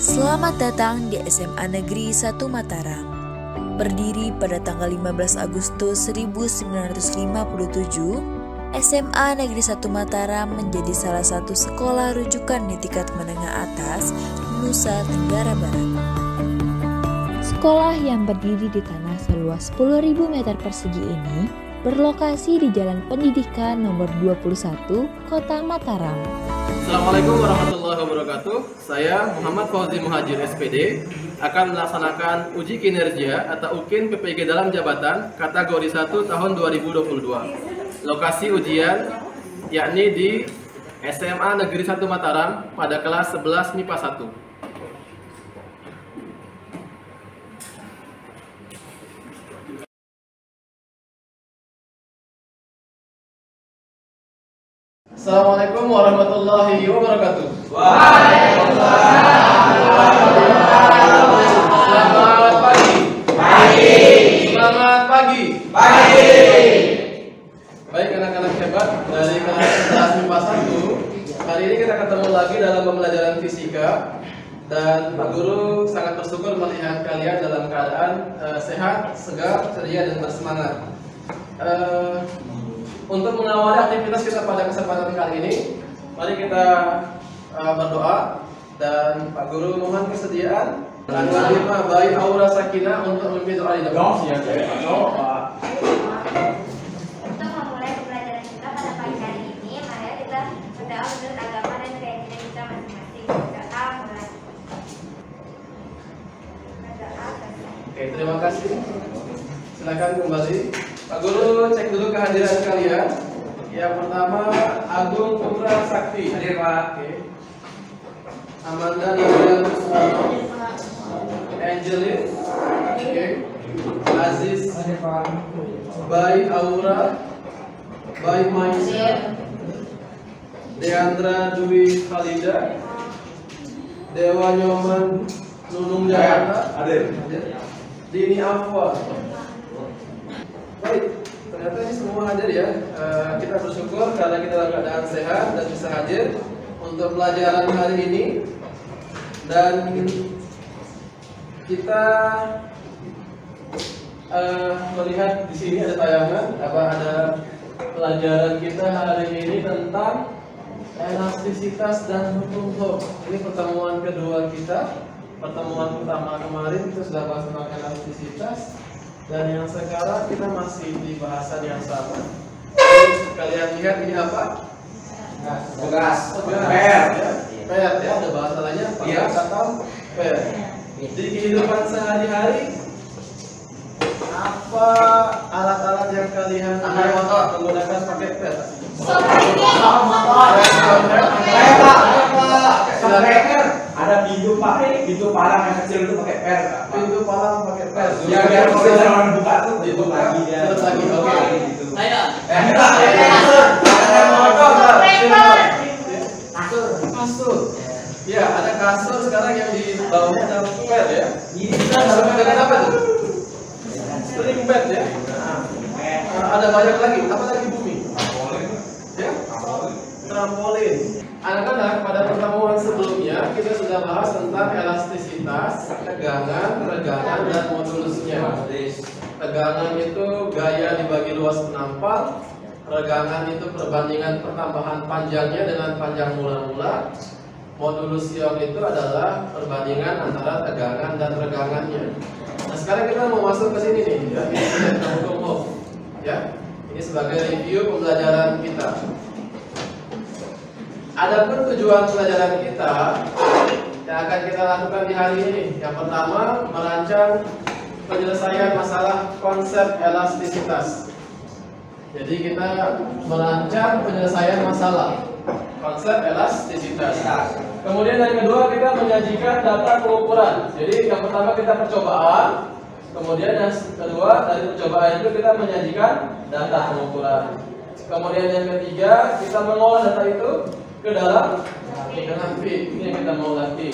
Selamat datang di SMA Negeri 1 Mataram. Berdiri pada tanggal 15 Agustus 1957, SMA Negeri 1 Mataram menjadi salah satu sekolah rujukan di tingkat menengah atas Nusa Tenggara Barat. Sekolah yang berdiri di tanah seluas 10.000 meter persegi ini berlokasi di Jalan Pendidikan nomor 21, Kota Mataram. Assalamualaikum warahmatullahi wabarakatuh. Saya Muhammad Fauzi Muhajir SPD akan melaksanakan uji kinerja atau UKIN PPG dalam jabatan kategori 1 tahun 2022. Lokasi ujian yakni di SMA Negeri 1 Mataram pada kelas 11 MIPA 1. Assalamualaikum warahmatullahi wabarakatuh. Waalaikumsalam. Selamat pagi. Pagi. Selamat pagi. Pagi. Baik anak-anak hebat dari kelas 11 MIPA 1. Kali ini kita ketemu lagi dalam pembelajaran fisika dan Pak Guru sangat bersyukur melihat kalian dalam keadaan sehat, segar, ceria dan bersemangat. Untuk mengawali aktivitas kita pada kesempatan kali ini, mari kita berdoa dan Pak Guru mohon kesediaan tanggal 5 bayi Aura Sakinah untuk memimpin doa di depan. Untuk memulai pembelajaran kita pada pagi hari ini, mari kita berdoa menurut agama dan keyakinan kita masing-masing. Berdoa mulai. Oke, terima kasih. Silakan kembali. Pak Guru cek dulu kehadiran kalian. Yang pertama Agung Putra Sakti. Hadir Pak. Oke. Amanda Nabian Sumarno. Angelin. Oke. Aziz. Bayi Aura. Bayi Maisa. Deandra Dwi Khalida. Dewa Nyoman Nunung Jakarta. Hadir. Dini Afwa. Baik, ternyata ini semua hadir ya. Kita bersyukur karena kita dalam keadaan sehat dan bisa hadir untuk pelajaran hari ini. Dan kita melihat di sini ada tayangan, ada pelajaran kita hari ini tentang elastisitas dan hukum Hooke. Ini pertemuan kedua kita. Pertemuan pertama kemarin kita sudah bahas tentang elastisitas, dan yang sekarang kita masih di bahasan yang sama. Kalian lihat ini apa? Pegas. Per, ya, ada bahasa lainnya pegas atau per. Di kehidupan sehari-hari, apa alat-alat yang kalian menggunakan pakai per? Ada pintu Pak, pintu palang yang kecil itu pakai per. Pintu palang pakai per. Ya biar kalau orang buka tuh tutup lagi dia. Tutup lagi, oke. Kasur. Ya, ada kasur sekarang yang di bawahnya ada per ya. Ini dengan apa tuh? Spring bed ya. Ada banyak lagi. Apa lagi bumi? Ya? Trampolin. Anak-anak, pada pertemuan sebelumnya kita sudah bahas tentang elastisitas, tegangan, regangan, dan modulusnya. Tegangan itu gaya dibagi luas penampal, regangan itu perbandingan pertambahan panjangnya dengan panjang mula-mula, modulus Young itu adalah perbandingan antara tegangan dan regangannya. Nah, sekarang kita mau masuk ke sini nih, ya, ini hukum Hooke. Ya, ini sebagai review pembelajaran kita. Adapun tujuan pelajaran kita yang akan kita lakukan di hari ini, yang pertama merancang penyelesaian masalah konsep elastisitas. Jadi kita merancang penyelesaian masalah konsep elastisitas. Kemudian yang kedua kita menyajikan data pengukuran. Jadi yang pertama kita percobaan, kemudian yang kedua dari percobaan itu kita menyajikan data pengukuran. Kemudian yang ketiga kita mengolah data itu ke dalam grafik. Ini yang kita mau latih.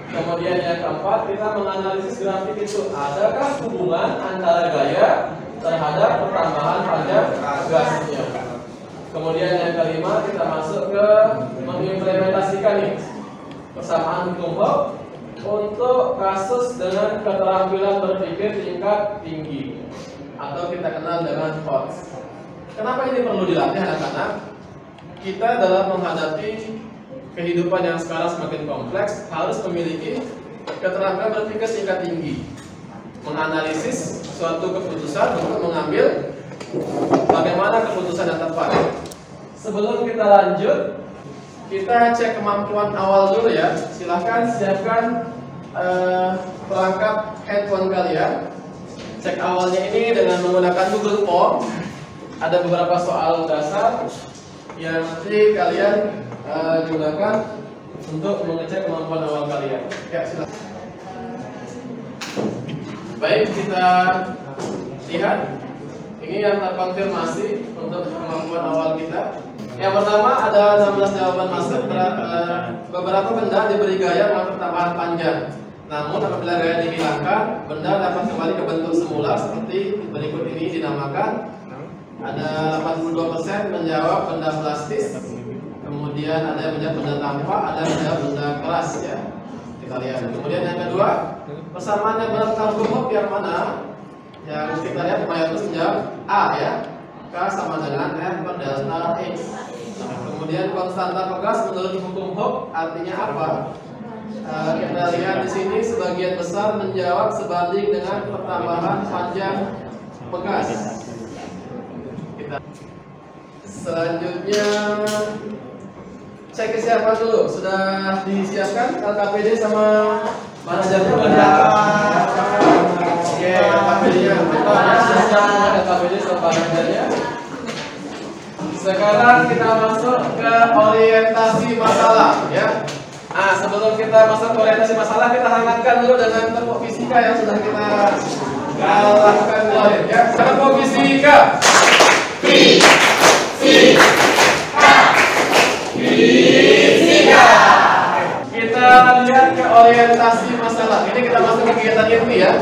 Kemudian yang keempat kita menganalisis grafik itu adakah hubungan antara gaya terhadap pertambahan panjang gasnya. Kemudian yang kelima kita masuk ke mengimplementasikan nih persamaan hukum Hooke untuk kasus dengan keterampilan berpikir tingkat tinggi atau kita kenal dengan HOTS. Kenapa ini perlu dilatih anak-anak? Kita dalam menghadapi kehidupan yang sekarang semakin kompleks harus memiliki keterampilan berpikir tingkat tinggi, menganalisis suatu keputusan untuk mengambil bagaimana keputusan yang tepat. Sebelum kita lanjut, kita cek kemampuan awal dulu ya. Silahkan siapkan perangkat handphone kalian. Cek awalnya ini dengan menggunakan Google Form. Ada beberapa soal dasar yang nanti kalian gunakan untuk mengecek kemampuan awal kalian. Ya, silakan. Baik, kita lihat. Ini yang terkonfirmasi untuk kemampuan awal kita. Yang pertama ada 16 jawaban masuk. Beberapa benda diberi gaya dengan pertambahan panjang. Namun apabila gaya dihilangkan, benda dapat kembali ke bentuk semula seperti berikut ini dinamakan. Ada 82% menjawab benda plastis. Kemudian ada yang menjawab benda tampak, ada yang menjawab benda keras ya. Kita lihat. Kemudian yang kedua, persamaan yang benar tentang huruf yang mana? Yang kita lihat mayoritas menjawab A ya. K sama dengan F per delta X. Kemudian konstanta pegas menurut hukum Hooke artinya apa? Kita lihat di sini sebagian besar menjawab sebanding dengan pertambahan panjang pegas. Selanjutnya cek kesiapan dulu. Sudah disiapkan LKPD sama manajernya? Oke, LKPD-nya. LKPD sama manajernya. Sekarang kita masuk ke orientasi masalah ya. Nah, sebelum kita masuk ke orientasi masalah, kita hangatkan dulu dengan tepuk fisika yang sudah kita lakukan kemarin ya. Tepuk fisika. Fisika. Kita lihat ke orientasi masalah. Ini kita masuk ke kegiatan inti ya.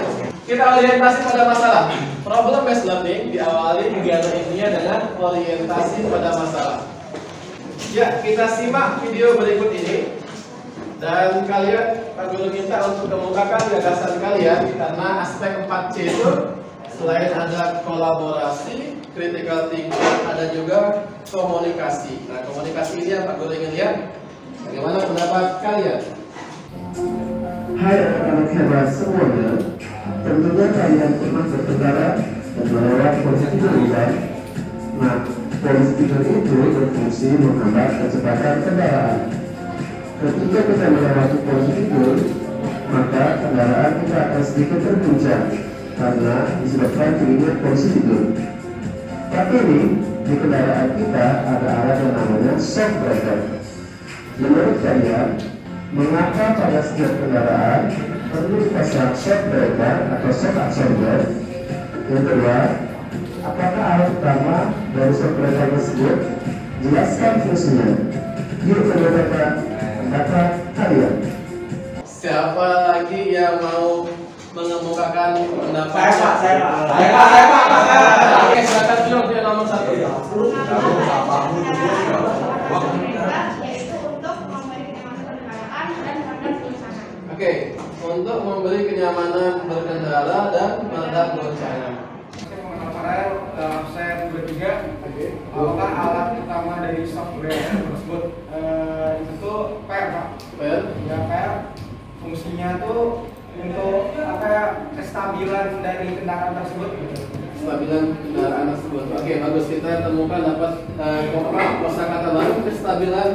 Kita orientasi pada masalah. Problem based learning diawali kegiatan intinya dengan orientasi pada masalah. Ya, kita simak video berikut ini. Dan kalian, Pak Guru minta untuk kemukakan gagasan kalian karena aspek 4C itu selain ada kolaborasi, critical thinking, ada juga komunikasi. Nah, komunikasi ini yang Pak Guru ingin lihat. Bagaimana pendapat kalian? Hai anak-anak hebat semuanya, tentunya kalian pernah berkendara dan melewati polisi tidur. Nah, polisi tidur itu berfungsi menghambat kecepatan kendaraan. Ketika kita melewati polisi tidur, maka kendaraan kita akan sedikit terguncang karena disebabkan tingginya polisi tidur. Tapi ini di kendaraan kita ada alat yang namanya shock breaker. Menurut kalian, mengapa pada setiap kendaraan perlu dipasang shock breaker atau shock absorber? Yang kedua, apakah alat utama dari shock breaker tersebut? Jelaskan fungsinya. Yuk mendengarkan pendapat kalian. Siapa lagi yang mau mengemukakan pendapat? Saya Pak. Oke, silakan dulu yang nomor 1. Oke, untuk memberi kenyamanan berkendara dan meredam goncangan. Saya bertiga, apakah alat utama dari software tersebut itu per, Pak? Per? Ya, per. Fungsinya tuh untuk apa ya, kestabilan dari kendaraan tersebut. Kestabilan kendaraan tersebut. Oke, bagus, kita temukan dapat kosakata baru kestabilan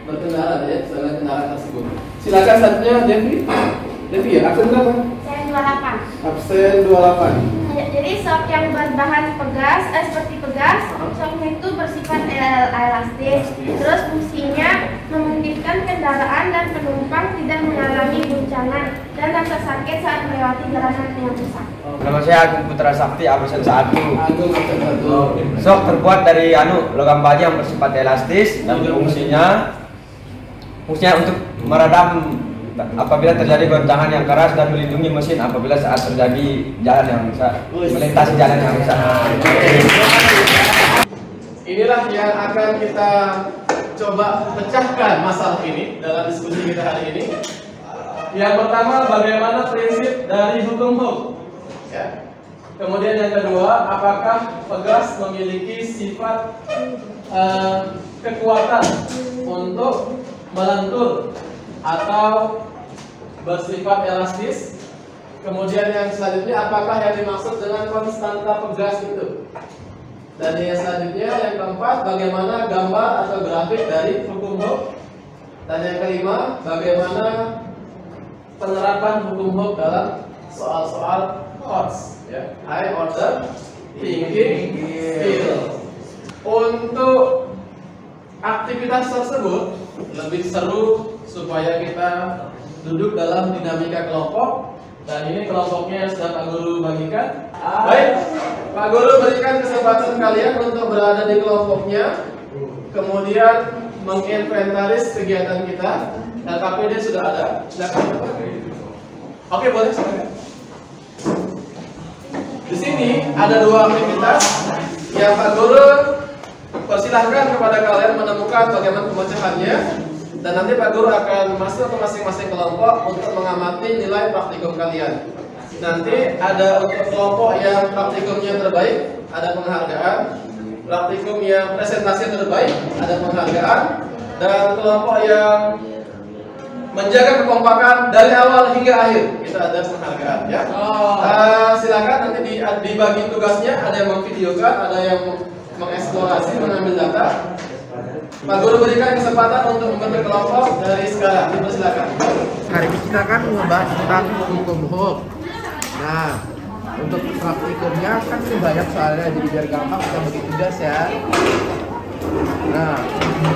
berkendara ya, kestabilan kendaraan tersebut. Silakan satunya Devi. Devi ya, absen berapa? Saya 28. Absen 28. Jadi shock yang berbahan pegas, seperti pegas, shocknya itu bersifat elastis. Terus fungsinya memungkinkan kendaraan dan penumpang tidak mengalami guncangan dan rasa sakit saat melewati jalanan yang rusak. Nama saya Agung Putra Sakti, absen 1. Agung absen 1. Shock terbuat dari logam baja yang bersifat elastis dan fungsinya untuk meredam apabila terjadi goncangan yang keras dan melindungi mesin apabila saat terjadi jalan yang rusak, melintasi jalan yang rusak. Inilah yang akan kita coba pecahkan masalah ini dalam diskusi kita hari ini. Yang pertama, bagaimana prinsip dari hukum. Ya. Kemudian yang kedua, apakah pegas memiliki sifat kekuatan untuk melentur atau bersifat elastis. Kemudian yang selanjutnya, apakah yang dimaksud dengan konstanta pegas itu. Dan yang selanjutnya, yang keempat, bagaimana gambar atau grafik dari hukum Hooke. Dan yang kelima, bagaimana penerapan hukum Hooke dalam soal-soal COTS, ya, high order thinking skill. Untuk aktivitas tersebut lebih seru supaya kita duduk dalam dinamika kelompok, dan ini kelompoknya yang sudah Pak Guru bagikan. Baik, Pak Guru berikan kesempatan kalian untuk berada di kelompoknya, kemudian menginventaris kegiatan kita. LKPD sudah ada, silakan. Oke, boleh silakan. Di sini ada dua aktivitas yang Pak Guru persilahkan kepada kalian menemukan bagaimana pemecahannya, dan nanti Pak Guru akan masuk ke masing-masing kelompok untuk mengamati nilai praktikum kalian. Nanti ada untuk kelompok yang praktikumnya terbaik, ada penghargaan. Praktikum yang presentasi terbaik, ada penghargaan. Dan kelompok yang menjaga kekompakan dari awal hingga akhir, kita ada penghargaan, ya. Silakan nanti dibagi tugasnya, ada yang memvideokan, ada yang mengeksplorasi, mengambil data. Pak Guru berikan kesempatan untuk membentuk kelompok dari sekarang. Silakan. Hari ini kita kan membahas tentang hukum Hooke. Nah, untuk praktikumnya kan banyak soalnya, jadi biar gampang kita bagi tugas ya. Nah,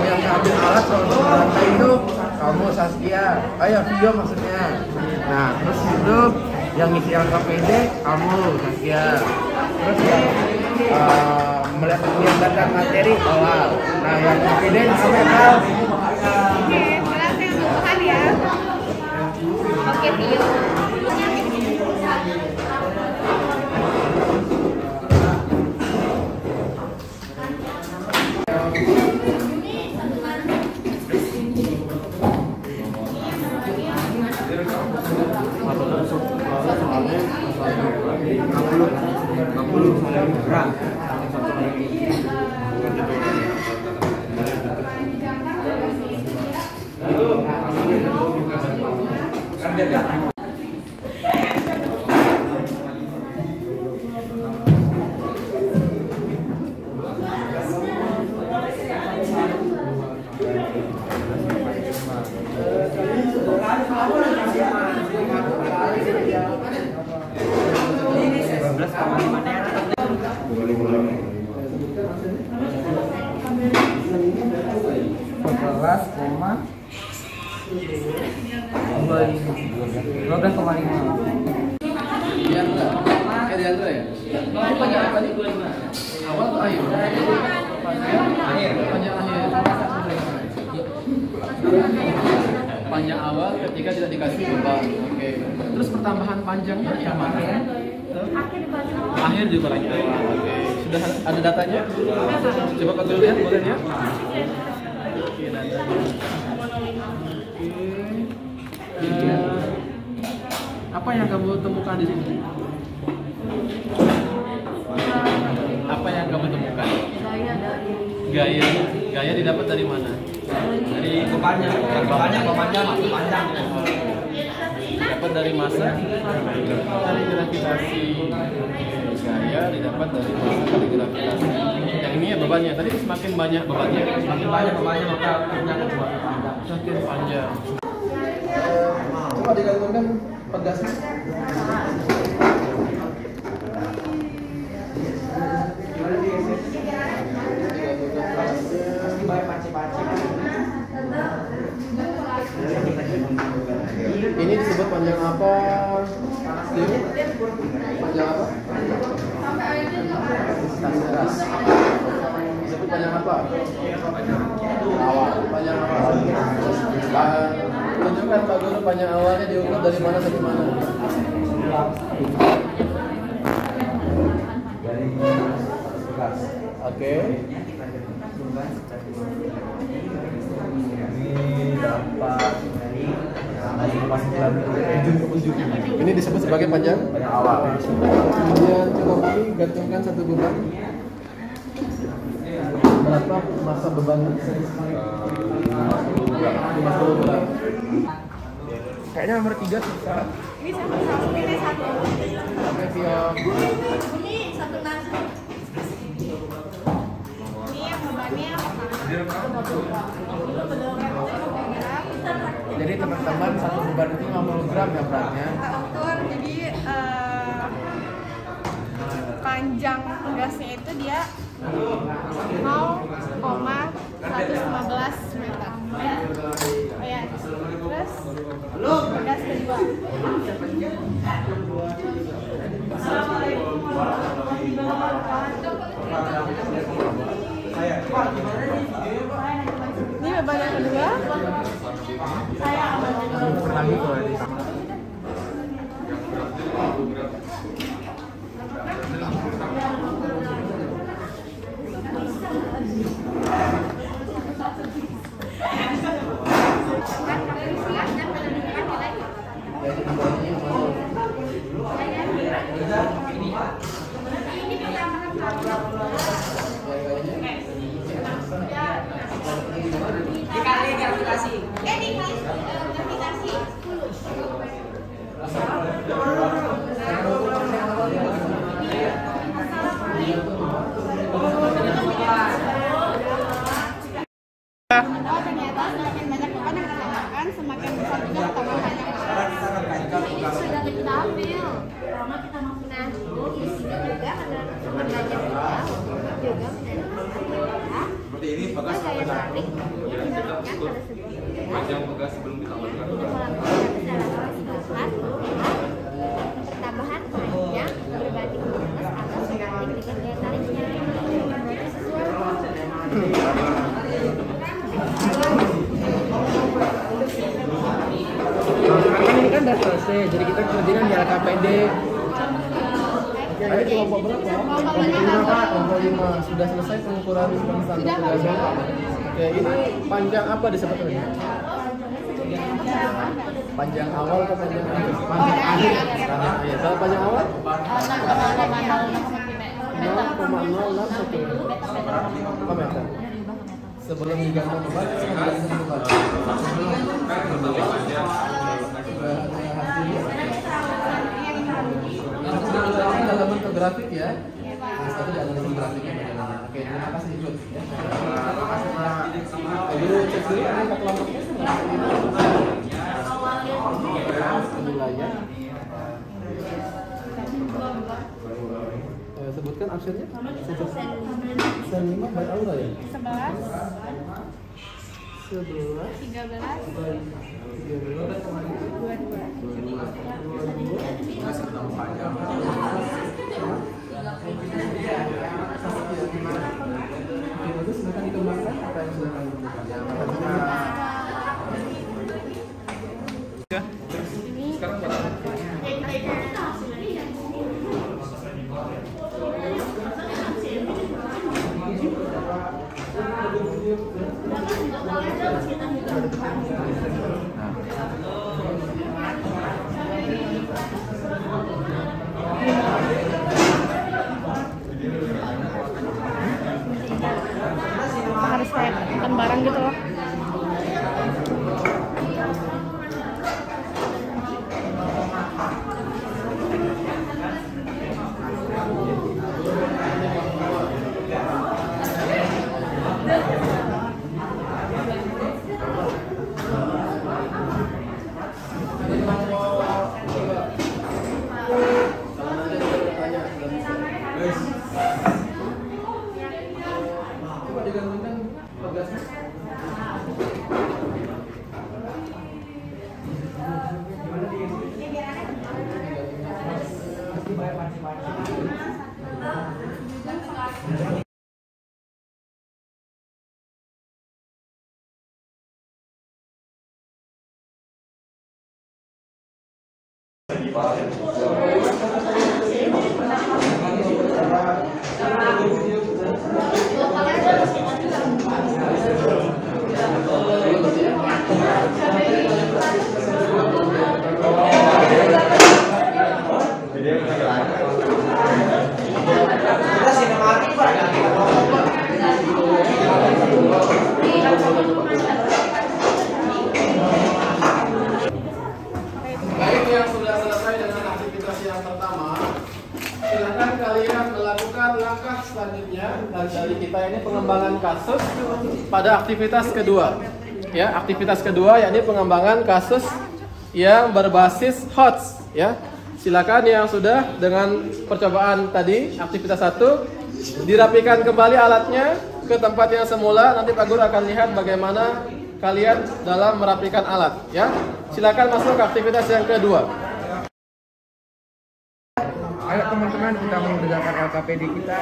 yang ngambil alat untuk melantai itu kamu, Saskia. Ayo video maksudnya. Nah, terus itu yang ngisi LKPD kamu, Saskia. Terus yang melihat data materi awal. Nah, yang LKPD sampai hal. Oke, sekarang saya untukkan ya. Oke, video. Awal atau akhir? Akhir. Panjang awal ketika tidak dikasih beban. Oke. Terus pertambahan panjangnya yang mana? Akhir di bagian awal. Oke. Sudah ada datanya? Coba Pak Guru lihat, boleh ya? Oke, datanya. Oke. Apa yang kamu temukan di sini? Apa yang kamu temukan? Gaya didapat dari mana? Dari bebannya. Panjang. Dapat dari massa, dari gravitasi. Gaya didapat dari massa kali gravitasi. Yang ini ya bebannya. Tadi semakin banyak bebannya, maka kurnya semakin panjang. Coba digabungkan pegasnya. Ini disebut panjang apa? Panjang apa? Disebut panjang apa? Awal. Panjang apa? Tunjukkan Pak Guru panjang awalnya diukur dari mana sampai mana? Oke. Ini dapat dari Ini disebut sebagai panjang awal. Kemudian coba kami gantungkan satu beban. Berapa masa beban? 50 gram. Kayaknya nomor 3 susah. Ini satu. Oke, Vio. Ini satu nasi. Ini yang bebannya Jadi teman-teman satu beban itu 50 gram ya beratnya. kita ukur. Jadi panjang tugasnya itu dia 0,115 meter. Oh ya, terus tugas kedua. Ini beban yang kedua. Lagi tuh ini. Dikali gravitasi. Gravitasi 10. Ternyata semakin banyak beban yang kita tambahkan, semakin besar juga tambahannya. Ini sudah kita ambil. Nah, di sini juga ada sumber belajar juga Seperti ini bekas gaya tarik yang diberikan pada sebuah panjang bekas sebelum ditambahkan. pertambahan panjang berbanding lurus atau sebanding dengan gaya tariknya. Kan ini kan udah selesai, jadi kita kemudian di LKPD. Ayo kelompok berapa? Kelompok 5 sudah selesai pengukuran standar tegasan. Oke, ini panjang apa disebutnya? Panjang awal atau panjang akhir? Panjang akhir. Kalau panjang awal? 0,061 meter. Sebelum digantung beban, dalam bentuk grafik ya. Satu dalam bentuk grafiknya bagaimana. Oke, terima kasih Ibu. Terima kasih Pak. Ibu cek dulu ini angka kelompoknya. Wilayah. Sebutkan absennya. Sen 5 by Aura ya? 11, 11, 13, 22. Silakan dikembangkan apa yang sudah kami lakukan. harus kayak lembaran gitu loh. yang pertama, silakan kalian melakukan langkah selanjutnya dan dari kita ini pengembangan kasus pada aktivitas kedua. Ya, aktivitas kedua yakni pengembangan kasus yang berbasis HOTS. Ya, silakan yang sudah dengan percobaan tadi aktivitas 1 dirapikan kembali alatnya ke tempat yang semula. Nanti Pak Guru akan lihat bagaimana kalian dalam merapikan alat. Ya, silakan masuk ke aktivitas yang kedua. Ayo teman-teman, kita mengerjakan LKPD kita.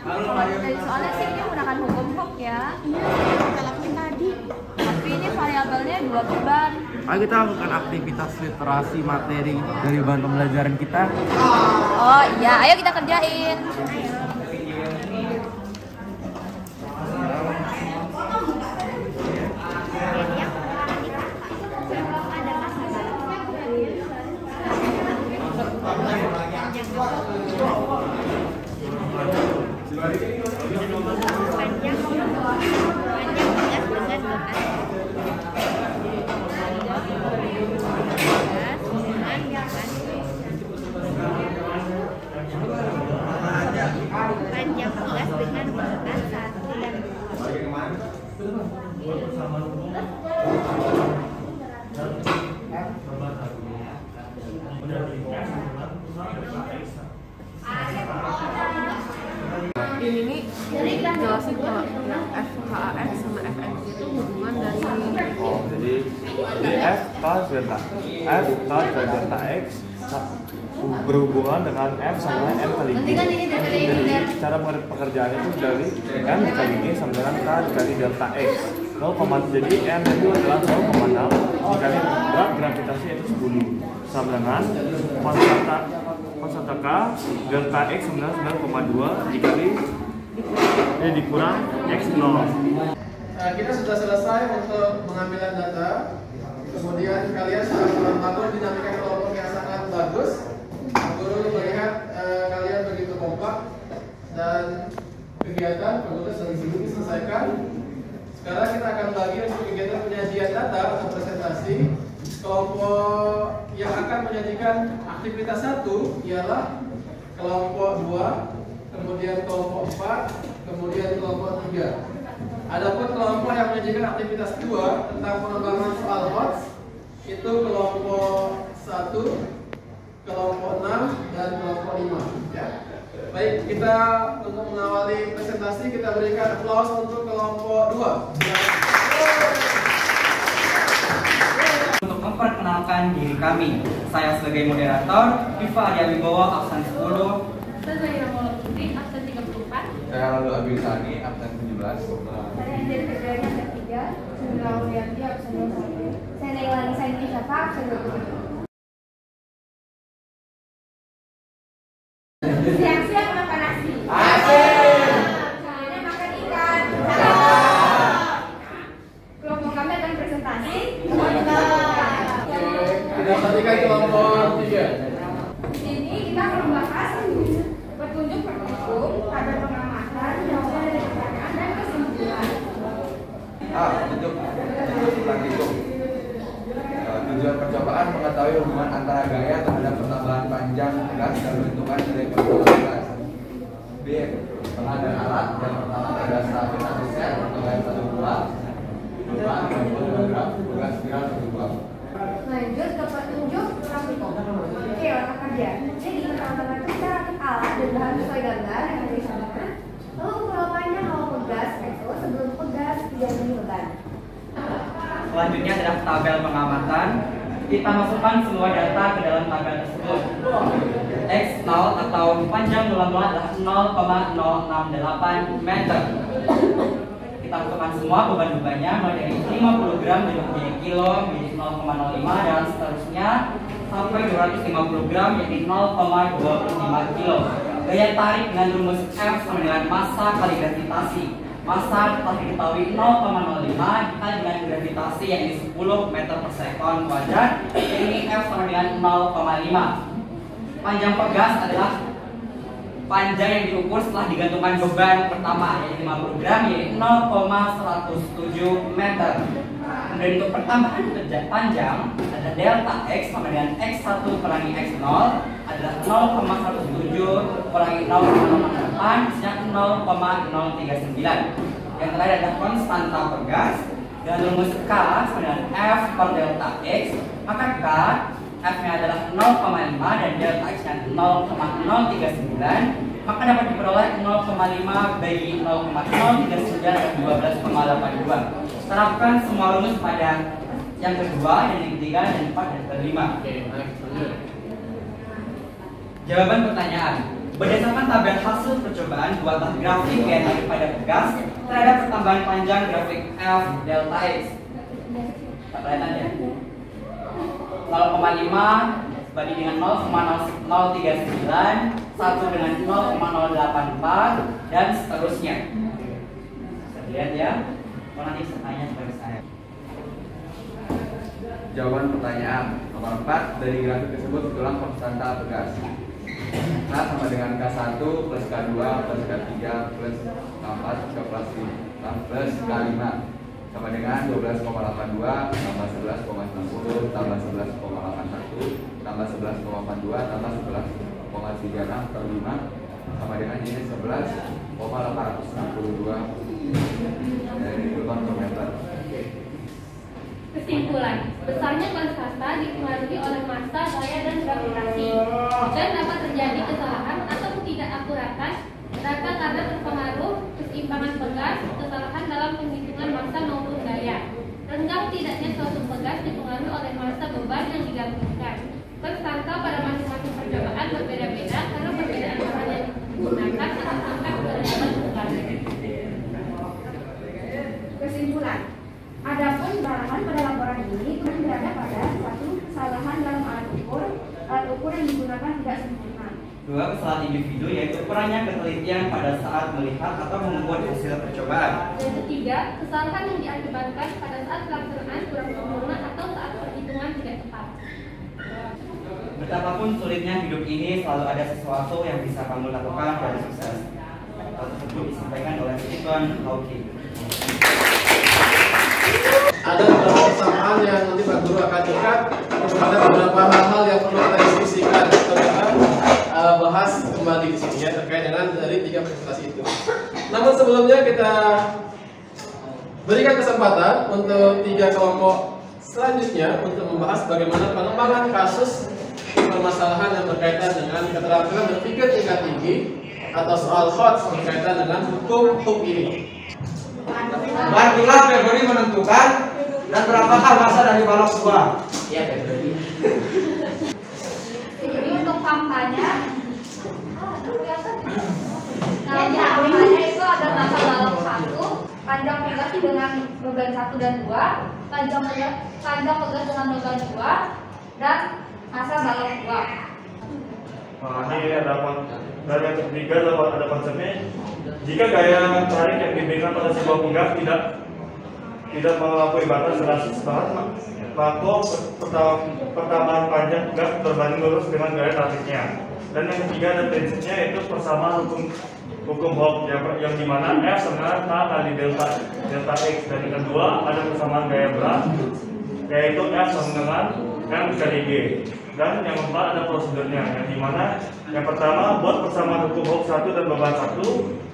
Soalnya sih ini menggunakan hukum HOK ya. Kita lakuin tadi. Tapi ini variabelnya 2 beban. Ayo kita lakukan aktivitas literasi materi dari bahan pembelajaran kita. Oh iya, ayo kita kerjain. Panjang pegas dengan berat 1 dan 2. Ini jelasin kalau yang FHAX sama FNZ itu hubungan dari jadi F cos delta F cos delta X berhubungan dengan F sama M kali G. Jadi cara pekerjaannya itu dari M dikali G sama dengan K dikali delta X. Jadi M itu adalah 0,6 dikali berat gravitasi itu 10 sama dengan konstanta K delta X sama dengan 9,2 dikali dikurang X0. Kita sudah selesai untuk pengambilan data. Kemudian kalian sudah membangun dinamika kelompok yang sangat bagus. Guru melihat kalian begitu kompak dan kegiatan penulis dari sini diselesaikan. Sekarang kita akan bagi untuk kegiatan penyajian data atau presentasi. Kelompok yang akan menyajikan aktivitas 1 ialah kelompok 2, kemudian kelompok 4, kemudian kelompok 3. Adapun kelompok yang menyajikan aktivitas 2 tentang pengembangan soal HOTS itu kelompok 1, kelompok 6, dan kelompok 5. Ya. Baik, kita untuk mengawali presentasi kita berikan aplaus untuk kelompok 2. Untuk memperkenalkan diri kami, saya sebagai moderator Viva Arya Wibowo absen 10. Saya Zahira Maulana Putri absen 34. Saya Lalu Abilisani absen 17. Saya Anjir Febriani absen 3. Saya Laulianti absen 21. Saya Nailani Sainti Syafa absen 27. Siang-siang makan nasi. Sore makan ikan. Kelompok kami akan presentasi. Kita perhatikan kelompok 3. Di sini kita akan membahas petunjuk perhitung, kadar pengamatan, jawaban dari pertanyaan dan kesimpulan. Untuk hitung. Tujuan percobaan mengetahui hubungan antara gaya terhadap pertambahan panjang tegas dan bentukan dari pertambahan. B. Pengadaan alat yang pertama pada stabilitas set atau gaya 1 buah. 2. Gram tugas spiral 1 buah. Lanjut ke petunjuk praktikum. Oke, langkah kerja. Jadi pertama-tama kita rakit alat dan bahan sesuai gambar yang ada di sana. Lalu ukur panjang kalau pegas itu sebelum pegas tidak beban. Selanjutnya adalah tabel pengamatan. Kita masukkan semua data ke dalam tabel tersebut. X0 atau panjang mula-mula adalah 0,068 meter. Kita masukkan semua beban-bebannya mulai dari 50 gram menjadi kilo, menjadi 0,05 dan seterusnya sampai 250 gram menjadi 0,25 kilo. Gaya tarik dengan rumus F sama dengan massa kali gravitasi. Massa telah diketahui 0,05 dikali dengan gravitasi yang di 10 meter per sekon kuadrat. Ini F sama dengan 0,5. Panjang pegas adalah panjang yang diukur setelah digantungkan beban pertama yaitu 50 gram yaitu 0,107 meter. Kemudian untuk pertambahan panjang ada delta X sama dengan X1 kurangi X0 adalah 0,17 kurangi 0,08 hasilnya 0,039. Yang terakhir ada konstanta pegas dengan rumus K sama dengan F per delta X, maka K F-nya adalah 0,5 dan delta X-nya 0,039, maka dapat diperoleh 0,5 bagi 0,039 dan 12,82. Terapkan semua rumus pada yang kedua, yang ketiga, dan empat, dan kelima. Jawaban pertanyaan. Berdasarkan tabel hasil percobaan, buatlah grafik gaya tarik pada pegas terhadap pertambahan panjang grafik F delta X. Tak kelihatan ya? 0,5 banding dengan 0,039, 1 dengan 0,084, dan seterusnya. Bisa dilihat ya? Nanti tanya kepada saya. Jawaban pertanyaan nomor 4 dari grafik tersebut tulang konstanta pegas. K sama dengan K1 plus K2 plus K3 plus K4 plus K5 sama dengan 12,82 tambah 11,90 tambah 11,81 tambah 11,82 tambah 11,36 per 5 sama dengan ini 11,862 dari kilon per meter. Kesimpulan, besarnya konstanta dipengaruhi oleh massa, gaya, dan gravitasi, dan dapat terjadi kesalahan atau ketidakakuratan rata karena terpengaruh keseimbangan pegas, kesalahan dalam penghitungan massa maupun gaya. Renggang tidaknya suatu pegas dipengaruhi oleh massa beban yang digabungkan. Konstanta pada masing-masing percobaan berbeda-beda karena perbedaan bahan yang digunakan atau sampai keberagaman pegas. Kesimpulan, adapun barangan pada laporan ini berada pada suatu kesalahan dalam alat ukur yang digunakan tidak sempurna. Dua, kesalahan individu yaitu kurangnya ketelitian pada saat melihat atau membuat hasil percobaan. Dan ketiga, kesalahan yang diakibatkan pada saat pelaksanaan kurang sempurna atau saat perhitungan tidak tepat. Betapapun sulitnya hidup ini, selalu ada sesuatu yang bisa kamu lakukan dan sukses. Hal tersebut disampaikan oleh Stephen Hawking. Ada beberapa persamaan yang nanti Pak Guru akan cekat. Ada beberapa hal-hal yang perlu kita diskusikan atau kita bahas kembali di sini ya terkait dengan dari 3 presentasi itu. Namun sebelumnya kita berikan kesempatan untuk 3 kelompok selanjutnya untuk membahas bagaimana pengembangan kasus permasalahan yang berkaitan dengan keterampilan berpikir tingkat tinggi atau soal hot berkaitan dengan hukum ini. Bantulah Februari menentukan dan berapakah masa dari balok buah? Iya Februari. Jadi untuk kampanye, kampanye itu ada masa balok 1, panjang pegas dengan beban 1 dan 2, panjang pegas dengan beban 2, dan masa balok 2. Nah, ini ada dari yang ketiga ada konsepnya. Jika gaya tarik yang diberikan pada sebuah pegas tidak melampaui batas elastis bahan, maka pertambahan panjang pegas berbanding lurus dengan gaya tariknya. Dan yang ketiga ada prinsipnya yaitu persamaan hukum Hooke yang dimana F sama K kali delta X. Dan yang kedua ada persamaan gaya berat yaitu F sama dengan M kali G. Dan yang keempat ada prosedurnya yang dimana yang pertama buat persamaan hukum Hooke 1 dan beban 1,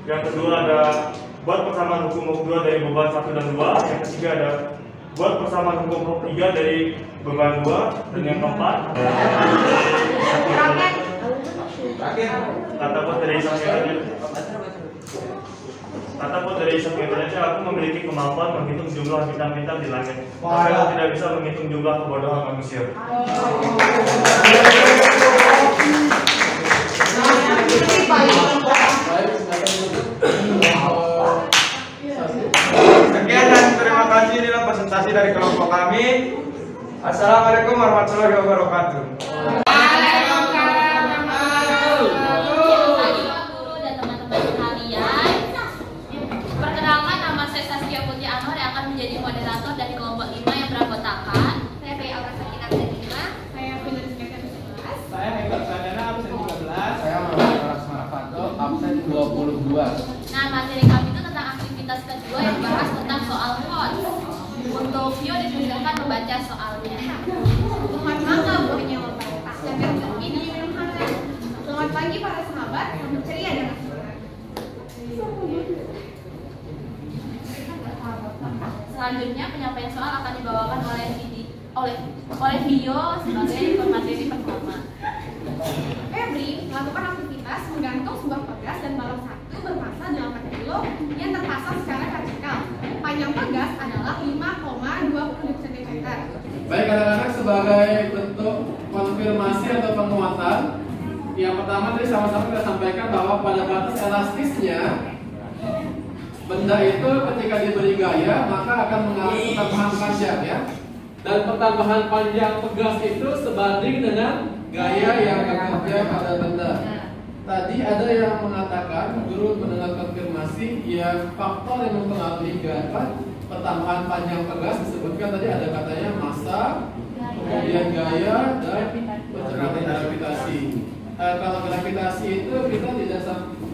yang kedua ada buat persamaan hukum Hooke 2 dari beban 1 dan 2, yang ketiga ada buat persamaan hukum Hooke 3 dari beban 2, dan yang keempat kata buat dari isomnya aku memiliki kemampuan menghitung jumlah bintang-bintang di langit. Saya tidak bisa menghitung jumlah kebodohan manusia. Sekian dan terima kasih, inilah presentasi dari kelompok kami. Assalamualaikum warahmatullahi wabarakatuh. Menjadi moderator dari kelompok 5 yang beranggotakan. Saya Faya Aura Sakinah 5, saya Filis Kevin 11, saya Hengkar Sadana absen 13, saya Muhammad Rasmana Fanto absen 22. Nah, materi kami itu tentang aktivitas kedua yang bahas tentang soal hot. Untuk untuk Vio dipersilahkan membaca soalnya. Buah mangga buahnya membentang, tapi untuk ini minum hangat. Selamat pagi para sahabat, selamat ceria dan semangat. Selanjutnya penyampaian soal akan dibawakan oleh Vio sebagai pemateri pertama. Febri melakukan aktivitas menggantung sebuah pegas dan balok satu bermassa 8 kg yang terpasang secara vertikal. Panjang pegas adalah 5,20 cm. Baik anak-anak, sebagai bentuk konfirmasi atau penguatan, yang pertama tadi sama-sama kita sampaikan bahwa pada batas elastisnya benda itu ketika diberi gaya maka akan mengalami pertambahan panjang ya. Dan pertambahan panjang pegas itu sebanding dengan gaya yang bekerja pada benda. Tadi ada yang mengatakan, guru mendengar konfirmasi, yang faktor yang mempengaruhi gaya pertambahan panjang pegas disebutkan tadi ada katanya massa, kemudian gaya dan percepatan gravitasi. Kalau gravitasi itu kita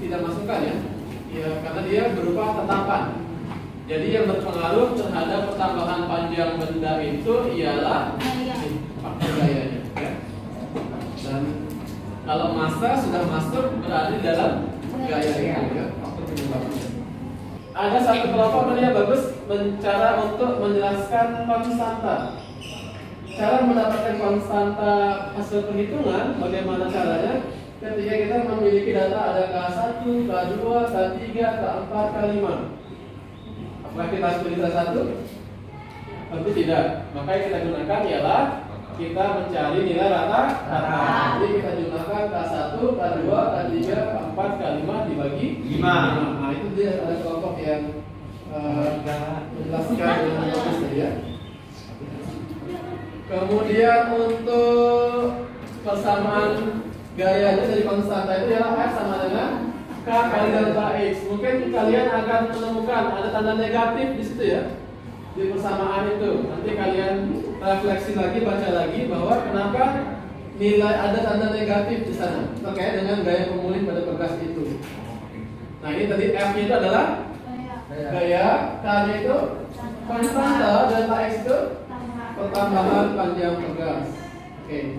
tidak masukkan ya, karena dia berupa tetapan. Jadi yang berpengaruh terhadap pertambahan panjang benda itu ialah faktor gayanya. Ya. Dan kalau massa sudah masuk berada dalam gaya itu ya, faktor penyebabnya. Ada satu kelompok yang bagus cara untuk menjelaskan konstanta. Cara mendapatkan konstanta hasil perhitungan, bagaimana caranya? Ketika kita memiliki data ada K1, K2, K3, K4, K5. Apakah kita harus pilih salah satu? Tentu tidak. Maka yang kita gunakan ialah kita mencari nilai rata-rata. Jadi kita gunakan K1, K2, K3, K4, K5 dibagi 5. Nah itu dia ada kelompok yang menjelaskan dengan bagus ya. Kemudian untuk persamaan gayanya dari konstanta itu ialah F sama dengan K kali delta X. Mungkin kalian akan menemukan ada tanda negatif di situ ya, di persamaan itu. Nanti kalian refleksi lagi, baca lagi bahwa kenapa nilai ada tanda negatif di sana terkait dengan gaya pemulih pada pegas itu. Nah ini tadi F-nya itu adalah gaya, K-nya itu konstanta, delta X itu pertambahan panjang pegas. Oke.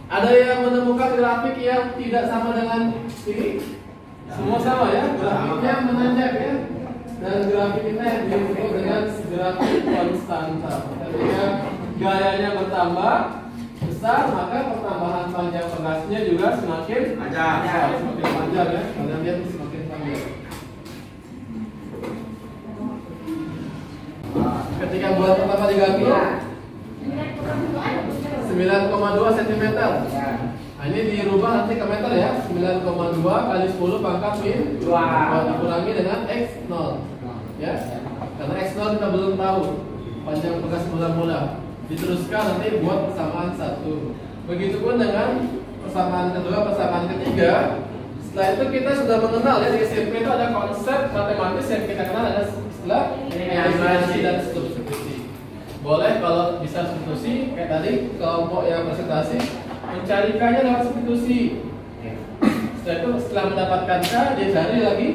Ada yang menemukan grafik yang tidak sama dengan ini? Semua sama ya? Grafiknya menanjak ya? Dan grafik ini yang disebut dengan grafik konstanta. Ketika gayanya bertambah besar, maka pertambahan panjang pegasnya juga semakin besar, semakin panjang ya. Kalian lihat semakin panjang. Ketika buat pertama diganti 9,2 cm. Nah ini dirubah nanti ke meter ya. 9,2 kali 10 pangkat min 2 dikurangi dengan X0 ya. Karena X0 kita belum tahu panjang pegas mula-mula. Diteruskan nanti buat persamaan 1. Begitupun dengan persamaan kedua, persamaan ketiga. Setelah itu kita sudah mengenal ya, di SMP itu ada konsep matematis yang kita kenal, ada istilah eliminasi dan substitusi. Boleh kalau bisa substitusi kayak tadi kelompok yang presentasi mencarikannya lewat substitusi. Setelah itu setelah mendapatkan K dia cari lagi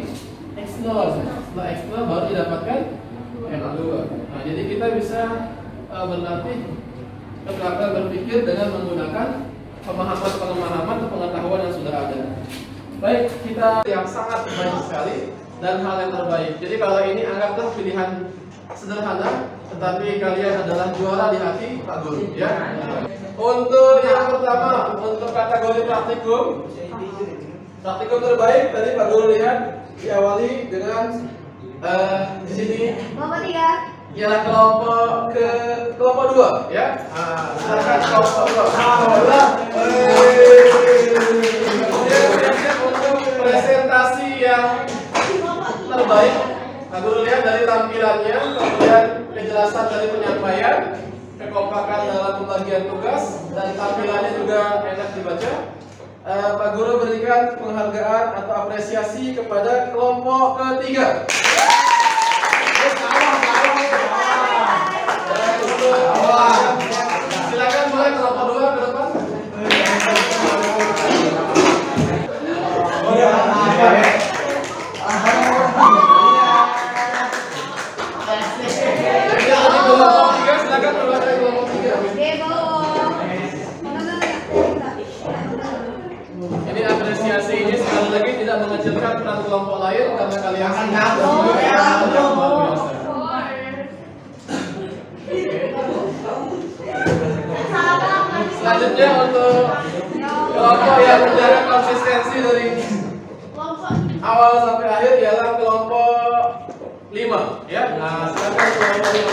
X0. Setelah X0 baru didapatkan N2. Nah jadi kita bisa berlatih keterampilan berpikir dengan menggunakan pemahaman atau pengetahuan yang sudah ada. Baik, kita yang sangat baik sekali dan hal yang terbaik. Jadi kalau ini anggaplah pilihan sederhana, tetapi kalian adalah juara di hati Pak Guru ya. Untuk yang pertama, untuk kategori praktikum terbaik tadi Pak Guru lihat diawali dengan di sini kelompok 3 ialah kelompok 2 ya. Silakan kelompok 2. Kemudian untuk presentasi yang terbaik, Pak Guru lihat dari tampilannya, kemudian kejelasan dari penyampaian, kekompakan dalam pembagian tugas, dan tampilannya juga enak dibaca. Pak Guru berikan penghargaan atau apresiasi kepada kelompok ketiga. Silakan mulai kelompok 2 ke depan. Kelompok 3 lain karena kalian luar biasa. Selanjutnya untuk kelompok yang menjaga konsistensi dari awal sampai akhir ialah kelompok 5 ya. Nah, silakan kelompok 5.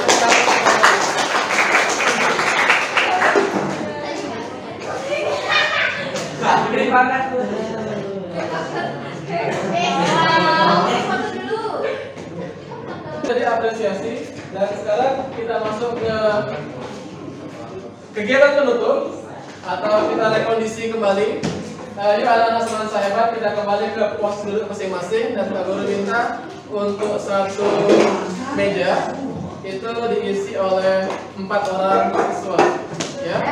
Gede banget tuh. Jadi apresiasi dan sekarang kita masuk ke kegiatan penutup atau kita rekondisi kembali. Yuk anak-anak semangat sahabat, kita kembali ke pos duduk masing-masing dan Pak Guru minta untuk satu meja itu diisi oleh 4 orang siswa. Ya.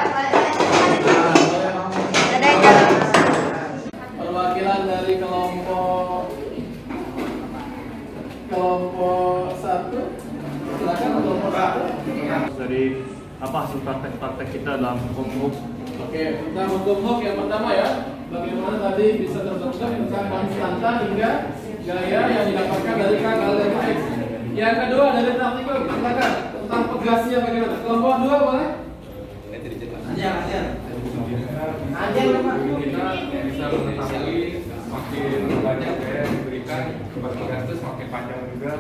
Perwakilan dari kelompok 1, silakan kelompok 1. Dari apa hasil praktek-praktek kita dalam hukum hoax. Oke, tentang hukum hoax yang pertama ya, bagaimana tadi bisa terbentuk tentang konstanta hingga gaya yang didapatkan dari K kali delta X. Yang kedua dari praktikum, silakan tentang pegasnya bagaimana. Kelompok 2 boleh? Kita bisa mengetahui semakin banyak gaya yang diberikan pegas itu semakin panjang juga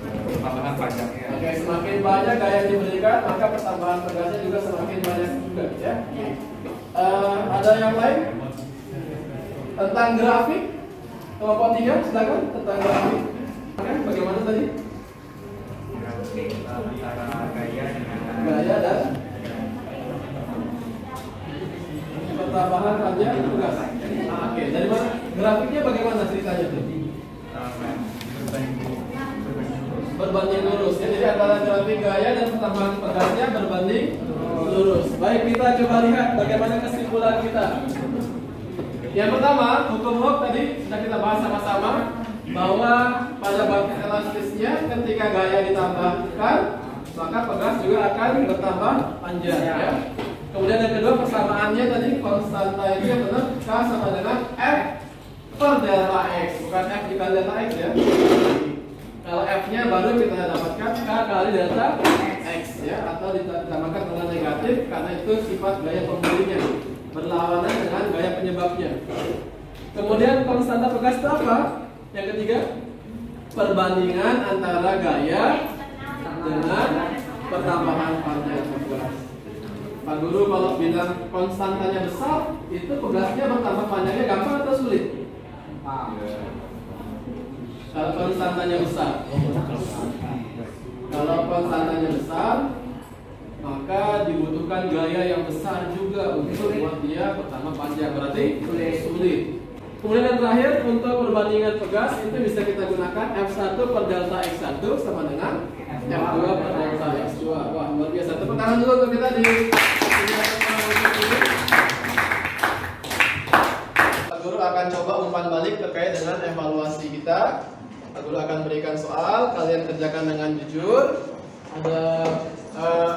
pertambahan panjangnya. Oke, semakin banyak gaya yang diberikan maka pertambahan pegasnya juga semakin banyak juga ya. Ada yang lain tentang grafik kelompok 3 silakan tentang grafik. Bagaimana tadi? Antara gaya dan pertambahan panjang pegas. Oke, dari mana? Grafiknya bagaimana ceritanya tuh? Berbanding lurus ya. Jadi antara grafik gaya dan pertambahan pegasnya berbanding lurus. Baik, kita coba lihat bagaimana kesimpulan kita. Yang pertama, hukum hoax tadi sudah kita bahas sama-sama bahwa pada batas elastisnya ketika gaya ditambahkan maka pegas juga akan bertambah panjang ya. Kemudian yang kedua persamaannya tadi konstanta itu yang benar K sama dengan F per delta X, bukan F dikali delta X ya. Kalau F-nya baru kita dapatkan K kali delta X ya, atau ditambahkan dengan negatif karena itu sifat gaya pemberinya berlawanan dengan gaya penyebabnya. Kemudian konstanta pegas itu apa? Yang ketiga, perbandingan antara gaya dengan pertambahan panjang pegas. Pak Guru kalau bilang konstantanya besar, itu pegasnya bertambah panjangnya gampang atau sulit? Kalau konstantanya besar, maka dibutuhkan gaya yang besar juga untuk membuat dia bertambah panjang, berarti sulit. Kemudian yang terakhir untuk perbandingan pegas itu bisa kita gunakan F1 per delta X1 sama dengan F2 per delta X2. Wah, luar biasa. Tepuk tangan dulu untuk kita di Pak Guru akan coba umpan balik terkait dengan evaluasi kita. Pak Guru akan berikan soal, kalian kerjakan dengan jujur. Ada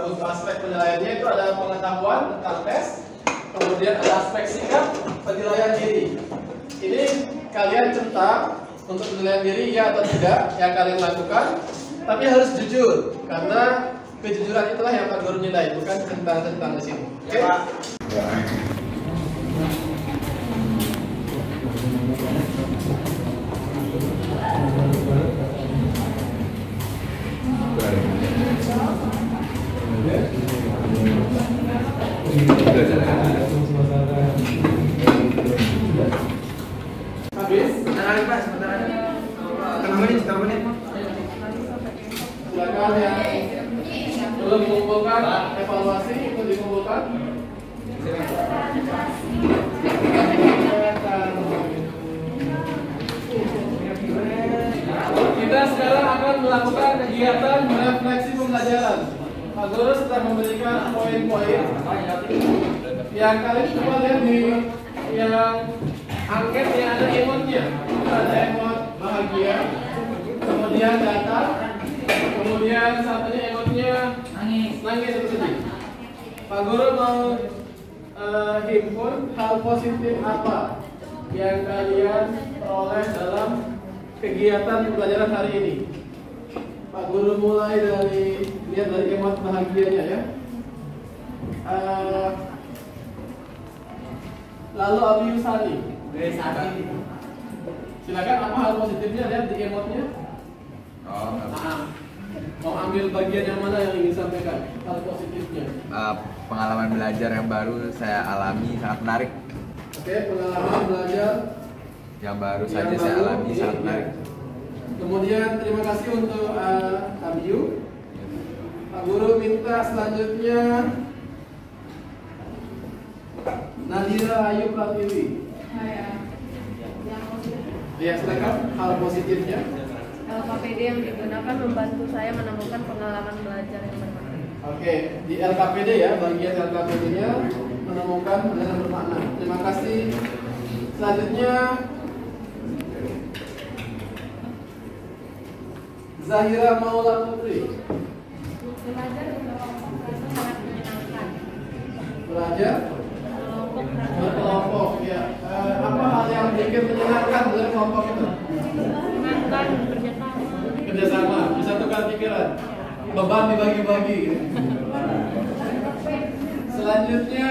untuk aspek penilaiannya itu ada pengetahuan tentang tes, kemudian ada aspek sikap penilaian diri. Ini kalian centang untuk penilaian diri ya atau tidak yang kalian lakukan, tapi harus jujur karena kejujuran itulah yang Pak Guru nilai, bukan centang-centang di sini. Oke? Habis? Sebentar Pak, sebentar aja. Setengah menit. Silakan ya. Belum mengumpulkan evaluasi itu dikumpulkan. Kita sekarang akan melakukan kegiatan refleksi pembelajaran. Pak Guru sudah memberikan poin-poin yang kalian coba lihat di yang angket yang ada emotnya. Ada emot bahagia, kemudian datar, kemudian satunya emotnya nangis atau sedih. Pak Guru mau himpun hal positif apa yang kalian peroleh dalam kegiatan pembelajaran hari ini. Pak Guru mulai dari lihat dari emot bahagianya ya. Lalu Abi Yusani. Silakan, apa hal positifnya, lihat di emotnya. Mau ambil bagian yang mana yang ingin sampaikan? Hal positifnya. Pengalaman belajar yang baru saya alami sangat menarik. Oke, pengalaman belajar yang baru saja saya alami sangat menarik. Kemudian terima kasih untuk Abiyu. Pak Guru minta selanjutnya Nadira Ayu Pratiwi. Ya, silakan hal positifnya. LKPD yang digunakan membantu saya menemukan pengalaman belajar yang bermakna. Oke, di LKPD ya, bagian LKPD-nya menemukan pelajaran bermakna. Terima kasih. Selanjutnya Zahira Maula Putri. Belajar sangat menyenangkan. Belajar berkelompok ya. Apa hal yang bikin menyenangkan belajar kelompok itu? Menyenangkan, kerjasama, bisa tukar pikiran, beban dibagi-bagi. Selanjutnya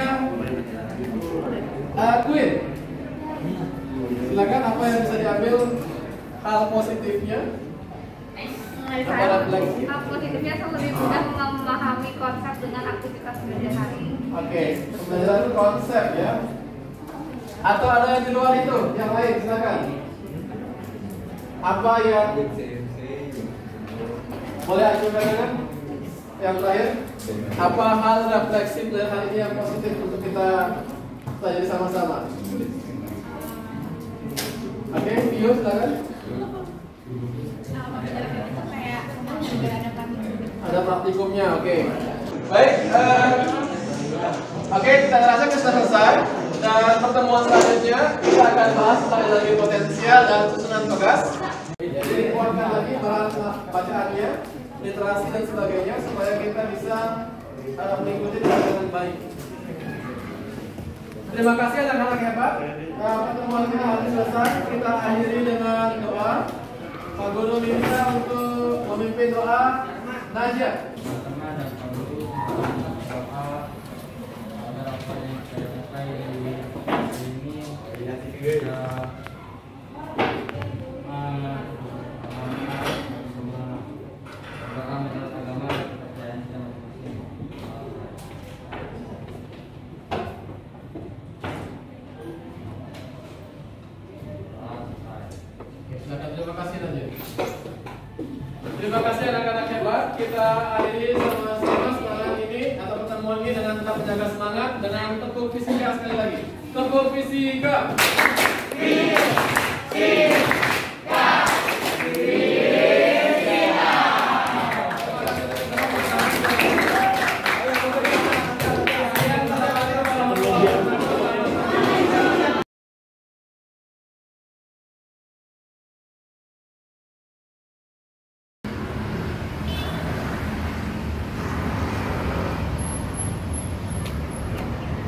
Queen. Silakan, apa yang bisa diambil hal positifnya? Hal positifnya saya lebih mudah memahami konsep dengan aktivitas sehari-hari. Oke, pembelajaran itu konsep ya. Atau ada yang di luar itu, yang lain silakan. Apa yang boleh ajukan kan? Yang terakhir, apa hal refleksi dari hari ini yang positif untuk kita pelajari sama-sama? Oke, Vio silakan. Ada praktikumnya, oke. Baik, oke, kita rasa kita sudah selesai. Dan pertemuan selanjutnya kita akan bahas lagi potensial dan susunan tugas. Jadi dikuatkan lagi bahan bacaannya, literasi dan sebagainya supaya kita bisa mengikuti dengan baik. Terima kasih anak-anak hebat. Pertemuan kita hari selesai. Kita akhiri dengan doa. Pak Guru minta untuk memimpin doa Najah. Terima kasih Najah. Terima kasih anak-anak hebat. Kita akhiri sama-sama semangat ini atau pertemuan ini dengan tetap menjaga semangat dengan tepuk fisika sekali lagi. Tepuk fisika.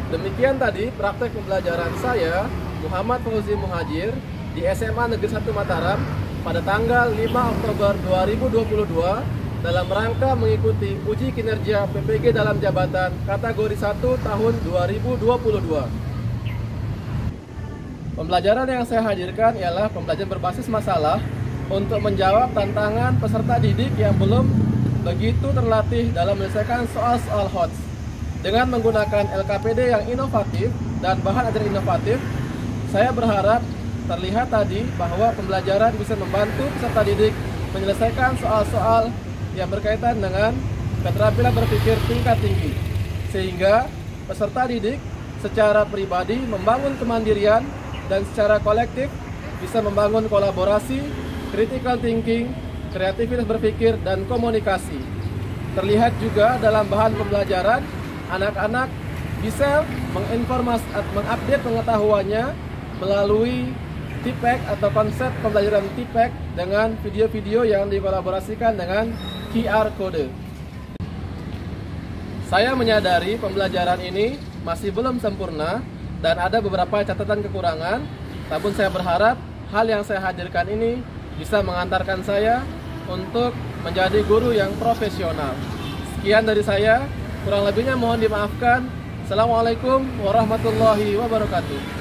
Demikian tadi praktek pembelajaran saya, Muhammad Fauzi Muhajir, di SMA Negeri 1 Mataram pada tanggal 5 Oktober 2022 dalam rangka mengikuti uji kinerja PPG dalam jabatan kategori 1 tahun 2022. Pembelajaran yang saya hadirkan ialah pembelajaran berbasis masalah untuk menjawab tantangan peserta didik yang belum begitu terlatih dalam menyelesaikan soal-soal HOTS. Dengan menggunakan LKPD yang inovatif dan bahan ajar inovatif, saya berharap terlihat tadi bahwa pembelajaran bisa membantu peserta didik menyelesaikan soal-soal yang berkaitan dengan keterampilan berpikir tingkat tinggi, sehingga peserta didik secara pribadi membangun kemandirian dan secara kolektif bisa membangun kolaborasi, critical thinking, kreativitas berpikir, dan komunikasi. Terlihat juga dalam bahan pembelajaran, anak-anak bisa mengupdate pengetahuannya melalui TPEC atau konsep pembelajaran TPEC dengan video-video yang dikolaborasikan dengan QR Code. Saya menyadari pembelajaran ini masih belum sempurna dan ada beberapa catatan kekurangan, namun saya berharap hal yang saya hadirkan ini bisa mengantarkan saya untuk menjadi guru yang profesional. Sekian dari saya, kurang lebihnya mohon dimaafkan. Assalamualaikum warahmatullahi wabarakatuh.